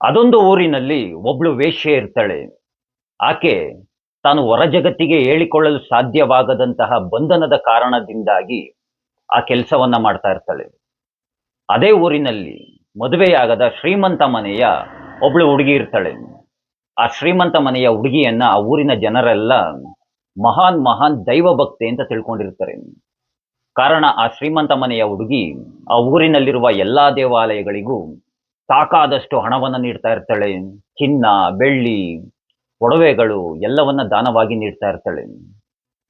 ಅದೊಂದು ಊರಿನಲ್ಲಿ ಒಬ್ಳು ವೇಶ್ಯೆ ಇರ್ತಾಳೆ. ಆಕೆ ತಾನು ಹೊರ ಜಗತ್ತಿಗೆ ಹೇಳಿಕೊಳ್ಳಲು ಸಾಧ್ಯವಾಗದಂತಹ ಬಂಧನದ ಕಾರಣದಿಂದಾಗಿ ಆ ಕೆಲಸವನ್ನ ಮಾಡ್ತಾ ಇರ್ತಾಳೆ. ಅದೇ ಊರಿನಲ್ಲಿ ಮದುವೆಯಾಗದ ಶ್ರೀಮಂತ ಮನೆಯ ಒಬ್ಳು ಹುಡುಗಿ ಇರ್ತಾಳೆ. ಆ ಶ್ರೀಮಂತ ಮನೆಯ ಹುಡುಗಿಯನ್ನ ಆ ಊರಿನ ಜನರೆಲ್ಲ ಮಹಾನ್ ಮಹಾನ್ ದೈವ ಭಕ್ತೆ ಅಂತ ತಿಳ್ಕೊಂಡಿರ್ತಾರೆ. ಕಾರಣ ಆ ಶ್ರೀಮಂತ ಮನೆಯ ಹುಡುಗಿ ಆ ಊರಿನಲ್ಲಿರುವ ಎಲ್ಲಾ ದೇವಾಲಯಗಳಿಗೂ ಸಾಕಾದಷ್ಟು ಹಣವನ್ನ ನೀಡ್ತಾ ಇರ್ತಾಳೆ. ಚಿನ್ನ, ಬೆಳ್ಳಿ, ಒಡವೆಗಳು ಎಲ್ಲವನ್ನ ದಾನವಾಗಿ ನೀಡ್ತಾ ಇರ್ತಾಳೆ.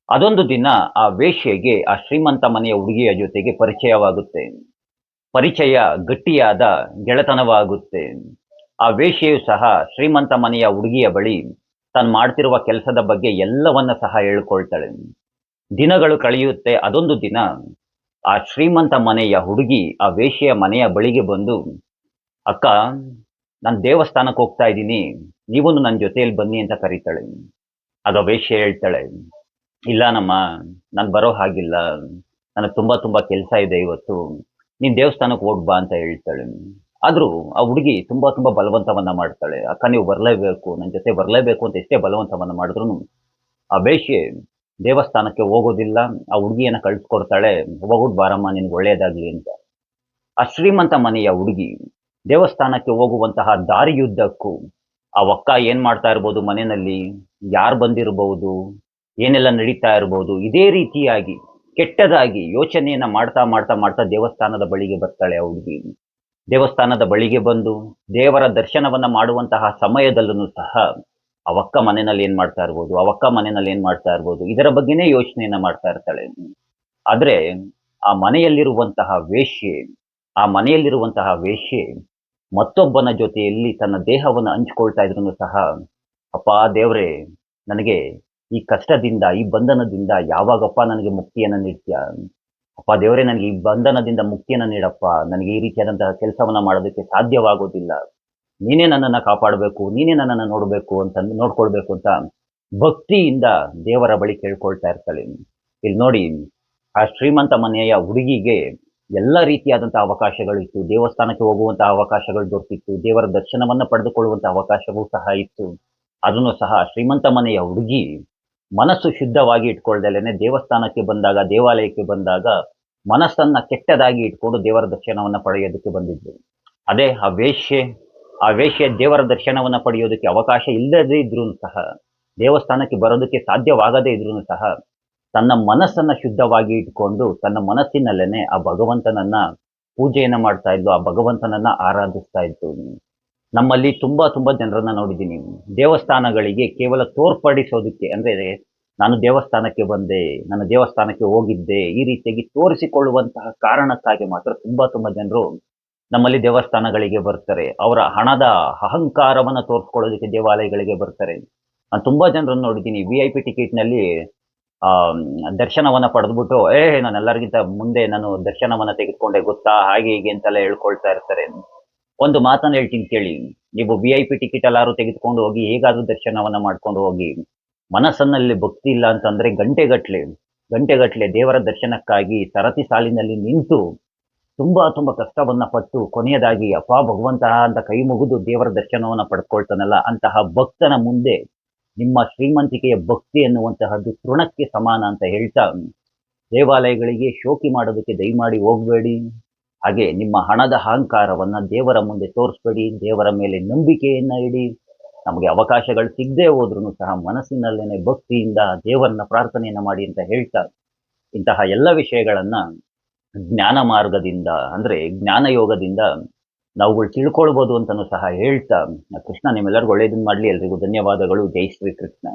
ಅದೊಂದು ದಿನ ಆ ವೇಶ್ಯೆಗೆ ಆ ಶ್ರೀಮಂತ ಮನೆಯ ಹುಡುಗಿಯ ಜೊತೆಗೆ ಪರಿಚಯವಾಗುತ್ತೆ. ಪರಿಚಯ ಗಟ್ಟಿಯಾದ ಗೆಳೆತನವಾಗುತ್ತೆ. ಆ ವೇಶ್ಯೆಯು ಸಹ ಶ್ರೀಮಂತ ಮನೆಯ ಹುಡುಗಿಯ ಬಳಿ ತಾನು ಮಾಡ್ತಿರುವ ಕೆಲಸದ ಬಗ್ಗೆ ಎಲ್ಲವನ್ನ ಸಹ ಹೇಳ್ಕೊಳ್ತಾಳೆ. ದಿನಗಳು ಕಳೆಯುತ್ತೆ. ಅದೊಂದು ದಿನ ಆ ಶ್ರೀಮಂತ ಮನೆಯ ಹುಡುಗಿ ಆ ವೇಶ್ಯೆಯ ಮನೆಯ ಬಳಿಗೆ ಬಂದು, ಅಕ್ಕ, ನಾನು ದೇವಸ್ಥಾನಕ್ಕೆ ಹೋಗ್ತಾ ಇದ್ದೀನಿ, ನೀವು ನನ್ನ ಜೊತೆಯಲ್ಲಿ ಬನ್ನಿ ಅಂತ ಕರೀತಾಳೆ. ಆಗ ವೇಶ್ಯೆ ಹೇಳ್ತಾಳೆ, ಇಲ್ಲ ನಮ್ಮ, ನಾನು ಬರೋ ಹಾಗಿಲ್ಲ, ನನಗೆ ತುಂಬಾ ತುಂಬಾ ಕೆಲಸ ಇದೆ ಇವತ್ತು, ನೀನ್ ದೇವಸ್ಥಾನಕ್ಕೆ ಹೋಗ್ಬಾ ಅಂತ ಹೇಳ್ತಾಳೆ. ಆದ್ರೂ ಆ ಹುಡುಗಿ ತುಂಬಾ ತುಂಬಾ ಬಲವಂತವನ್ನ ಮಾಡ್ತಾಳೆ. ಅಕ್ಕ, ನೀವು ಬರ್ಲೇಬೇಕು, ನನ್ನ ಜೊತೆ ಬರ್ಲೇಬೇಕು ಅಂತ ಎಷ್ಟೇ ಬಲವಂತವನ್ನ ಮಾಡಿದ್ರು ಆ ವೇಶ್ಯೆ ದೇವಸ್ಥಾನಕ್ಕೆ ಹೋಗೋದಿಲ್ಲ. ಆ ಹುಡುಗಿಯನ್ನ ಕಳ್ಸಿಕೊಡ್ತಾಳೆ, ಹೋಗ್ಬಿಟ್ಟು ಬಾರಮ್ಮ, ನಿನ್ಗೆ ಒಳ್ಳೇದಾಗ್ಲಿ ಅಂತ. ಆ ಶ್ರೀಮಂತ ಮನೆಯ ಹುಡುಗಿ ದೇವಸ್ಥಾನಕ್ಕೆ ಹೋಗುವಂತಹ ದಾರಿಯುದ್ದಕ್ಕೂ ಆ ಒಕ್ಕ ಏನ್ ಮಾಡ್ತಾ ಇರ್ಬೋದು ಮನೆಯಲ್ಲಿ, ಯಾರು ಬಂದಿರಬಹುದು, ಏನೆಲ್ಲ ನಡೀತಾ ಇರಬಹುದು, ಇದೇ ರೀತಿಯಾಗಿ ಕೆಟ್ಟದಾಗಿ ಯೋಚನೆಯನ್ನ ಮಾಡ್ತಾ ಮಾಡ್ತಾ ಮಾಡ್ತಾ ದೇವಸ್ಥಾನದ ಬಳಿಗೆ ಬರ್ತಾಳೆ ಆ ಹುಡುಗಿ. ದೇವಸ್ಥಾನದ ಬಳಿಗೆ ಬಂದು ದೇವರ ದರ್ಶನವನ್ನ ಮಾಡುವಂತಹ ಸಮಯದಲ್ಲೂ ಸಹ ಅವಕ್ಕ ಮನೆಯಲ್ಲಿ ಏನ್ ಮಾಡ್ತಾ ಇರ್ಬೋದು, ಅವಕ್ಕ ಮನೆಯಲ್ಲಿ ಏನ್ ಮಾಡ್ತಾ ಇರ್ಬೋದು, ಇದರ ಬಗ್ಗೆನೇ ಯೋಚನೆಯನ್ನ ಮಾಡ್ತಾ ಇರ್ತಾಳೆ. ಆದ್ರೆ ಆ ಮನೆಯಲ್ಲಿರುವಂತಹ ವೇಶ್ಯೆ ಆ ಮನೆಯಲ್ಲಿರುವಂತಹ ವೇಶ್ಯೆ ಮತ್ತೊಬ್ಬನ ಜೊತೆಯಲ್ಲಿ ತನ್ನ ದೇಹವನ್ನು ಹಂಚಿಕೊಳ್ತಾ ಇದ್ರು ಸಹ, ಅಪ್ಪ ದೇವ್ರೆ, ನನಗೆ ಈ ಕಷ್ಟದಿಂದ, ಈ ಬಂಧನದಿಂದ ಯಾವಾಗಪ್ಪ ನನಗೆ ಮುಕ್ತಿಯನ್ನ ನೀಡ್ತೀಯ? ಅಪ್ಪ ದೇವರೇ, ನನಗೆ ಈ ಬಂಧನದಿಂದ ಮುಕ್ತಿಯನ್ನ ನೀಡಪ್ಪ, ನನಗೆ ಈ ರೀತಿಯಾದಂತಹ ಕೆಲಸವನ್ನ ಮಾಡೋದಕ್ಕೆ ಸಾಧ್ಯವಾಗೋದಿಲ್ಲ, ನೀನೇ ನನ್ನನ್ನ ಕಾಪಾಡಬೇಕು, ನೀನೇ ನನ್ನನ್ನ ನೋಡ್ಕೊಳ್ಬೇಕು ಅಂತ ಭಕ್ತಿಯಿಂದ ದೇವರ ಬಳಿ ಕೇಳ್ಕೊಳ್ತಾ ಇರ್ತಾಳೆ. ಇಲ್ಲಿ ನೋಡಿ, ಆ ಶ್ರೀಮಂತ ಮನೆಯ ಹುಡುಗಿಗೆ ಎಲ್ಲ ರೀತಿಯಾದಂತಹ ಅವಕಾಶಗಳಿತ್ತು. ದೇವಸ್ಥಾನಕ್ಕೆ ಹೋಗುವಂತಹ ಅವಕಾಶಗಳು ದೊರೆತಿತ್ತು. ದೇವರ ದರ್ಶನವನ್ನ ಪಡೆದುಕೊಳ್ಳುವಂತಹ ಅವಕಾಶವೂ ಸಹ ಇತ್ತು. ಅದನ್ನು ಸಹ ಶ್ರೀಮಂತ ಮನೆಯ ಹುಡುಗಿ ಮನಸ್ಸು ಶುದ್ಧವಾಗಿ ಇಟ್ಕೊಳ್ದಲೇನೆ ದೇವಸ್ಥಾನಕ್ಕೆ ಬಂದಾಗ, ದೇವಾಲಯಕ್ಕೆ ಬಂದಾಗ ಮನಸ್ಸನ್ನ ಕೆಟ್ಟದಾಗಿ ಇಟ್ಕೊಂಡು ದೇವರ ದರ್ಶನವನ್ನ ಪಡೆಯೋದಕ್ಕೆ ಬಂದಿದ್ರು. ಅದೇ ಆ ವೇಶ್ಯೆ ದೇವರ ದರ್ಶನವನ್ನ ಪಡೆಯೋದಕ್ಕೆ ಅವಕಾಶ ಇಲ್ಲದೇ ಇದ್ರೂ ಸಹ, ದೇವಸ್ಥಾನಕ್ಕೆ ಬರೋದಕ್ಕೆ ಸಾಧ್ಯವಾಗದೇ ಇದ್ರೂ ಸಹ, ತನ್ನ ಮನಸ್ಸನ್ನ ಶುದ್ಧವಾಗಿ ಇಟ್ಕೊಂಡು ತನ್ನ ಮನಸ್ಸಿನಲ್ಲೇನೆ ಆ ಭಗವಂತನನ್ನ ಪೂಜೆಯನ್ನ ಮಾಡ್ತಾ ಇದ್ಲು, ಆ ಭಗವಂತನನ್ನ ಆರಾಧಿಸ್ತಾ ಇತ್ತು. ನಮ್ಮಲ್ಲಿ ತುಂಬಾ ತುಂಬಾ ಜನರನ್ನ ನೋಡಿದ್ದೀನಿ, ದೇವಸ್ಥಾನಗಳಿಗೆ ಕೇವಲ ತೋರ್ಪಡಿಸೋದಕ್ಕೆ, ಅಂದ್ರೆ ನಾನು ದೇವಸ್ಥಾನಕ್ಕೆ ಬಂದೆ, ನಾನು ದೇವಸ್ಥಾನಕ್ಕೆ ಹೋಗಿದ್ದೆ, ಈ ರೀತಿಯಾಗಿ ತೋರಿಸಿಕೊಳ್ಳುವಂತಹ ಕಾರಣಕ್ಕಾಗಿ ಮಾತ್ರ ತುಂಬಾ ತುಂಬಾ ಜನರು ನಮ್ಮಲ್ಲಿ ದೇವಸ್ಥಾನಗಳಿಗೆ ಬರ್ತಾರೆ. ಅವರ ಹಣದ ಅಹಂಕಾರವನ್ನ ತೋರಿಸ್ಕೊಳ್ಳೋದಕ್ಕೆ ದೇವಾಲಯಗಳಿಗೆ ಬರ್ತಾರೆ. ನಾನು ತುಂಬಾ ಜನರನ್ನು ನೋಡಿದ್ದೀನಿ, VIP ಟಿಕೆಟ್ನಲ್ಲಿ ದರ್ಶನವನ್ನ ಪಡೆದ್ಬಿಟ್ಟು, ನಾನು ಎಲ್ಲರಿಗಿಂತ ಮುಂದೆ ನಾನು ದರ್ಶನವನ್ನ ತೆಗೆದುಕೊಂಡೆ ಗೊತ್ತಾ, ಹಾಗೆ ಹೀಗೆ ಅಂತೆಲ್ಲ ಹೇಳ್ಕೊಳ್ತಾ ಇರ್ತಾರೆ. ಒಂದು ಮಾತನ್ನ ಹೇಳ್ತೀನಿ ಕೇಳಿ, ನೀವು VIP ಟಿಕೆಟ್ ಎಲ್ಲಾರು ತೆಗೆದುಕೊಂಡು ಹೋಗಿ, ಹೇಗಾದ್ರೂ ದರ್ಶನವನ್ನ ಮಾಡ್ಕೊಂಡು ಹೋಗಿ, ಮನಸ್ಸನ್ನಲ್ಲಿ ಭಕ್ತಿ ಇಲ್ಲ ಅಂತಂದ್ರೆ ಗಂಟೆಗಟ್ಲೆ ದೇವರ ದರ್ಶನಕ್ಕಾಗಿ ಸರತಿ ಸಾಲಿನಲ್ಲಿ ನಿಂತು ತುಂಬಾ ತುಂಬಾ ಕಷ್ಟವನ್ನ ಪಟ್ಟು ಕೊನೆಯದಾಗಿ ಅಪ್ಪ ಭಗವಂತ ಅಂತ ಕೈ ಮುಗಿದು ದೇವರ ದರ್ಶನವನ್ನ ಪಡ್ಕೊಳ್ತಾನಲ್ಲ, ಅಂತಹ ಭಕ್ತನ ಮುಂದೆ ನಿಮ್ಮ ಶ್ರೀಮಂತಿಕೆಯ ಭಕ್ತಿ ಎನ್ನುವಂತಹದ್ದು ತೃಣಕ್ಕೆ ಸಮಾನ ಅಂತ ಹೇಳ್ತಾ, ದೇವಾಲಯಗಳಿಗೆ ಶೋಕಿ ಮಾಡೋದಕ್ಕೆ ದಯಮಾಡಿ ಹೋಗಬೇಡಿ. ಹಾಗೆ ನಿಮ್ಮ ಹಣದ ಅಹಂಕಾರವನ್ನ ದೇವರ ಮುಂದೆ ತೋರಿಸ್ಬೇಡಿ. ದೇವರ ಮೇಲೆ ನಂಬಿಕೆಯನ್ನ ಇಡಿ. ನಮಗೆ ಅವಕಾಶಗಳು ಸಿಗದೆ ಹೋದ್ರೂ ಸಹ ಮನಸ್ಸಿನಲ್ಲೇನೆ ಭಕ್ತಿಯಿಂದ ದೇವರನ್ನ ಪ್ರಾರ್ಥನೆಯನ್ನ ಮಾಡಿ ಅಂತ ಹೇಳ್ತಾ, ಇಂತಹ ಎಲ್ಲ ವಿಷಯಗಳನ್ನ ಜ್ಞಾನ ಮಾರ್ಗದಿಂದ, ಅಂದ್ರೆ ಜ್ಞಾನ ಯೋಗದಿಂದ ನಾವುಗಳು ತಿಳ್ಕೊಳ್ಬೋದು ಅಂತಲೂ ಸಹ ಹೇಳ್ತಾ, ಕೃಷ್ಣ ನಿಮ್ಮೆಲ್ಲರಿಗೂ ಒಳ್ಳೇದನ್ನ ಮಾಡಲಿ. ಎಲ್ರಿಗೂ ಧನ್ಯವಾದಗಳು. ಜೈ ಶ್ರೀ ಕೃಷ್ಣ.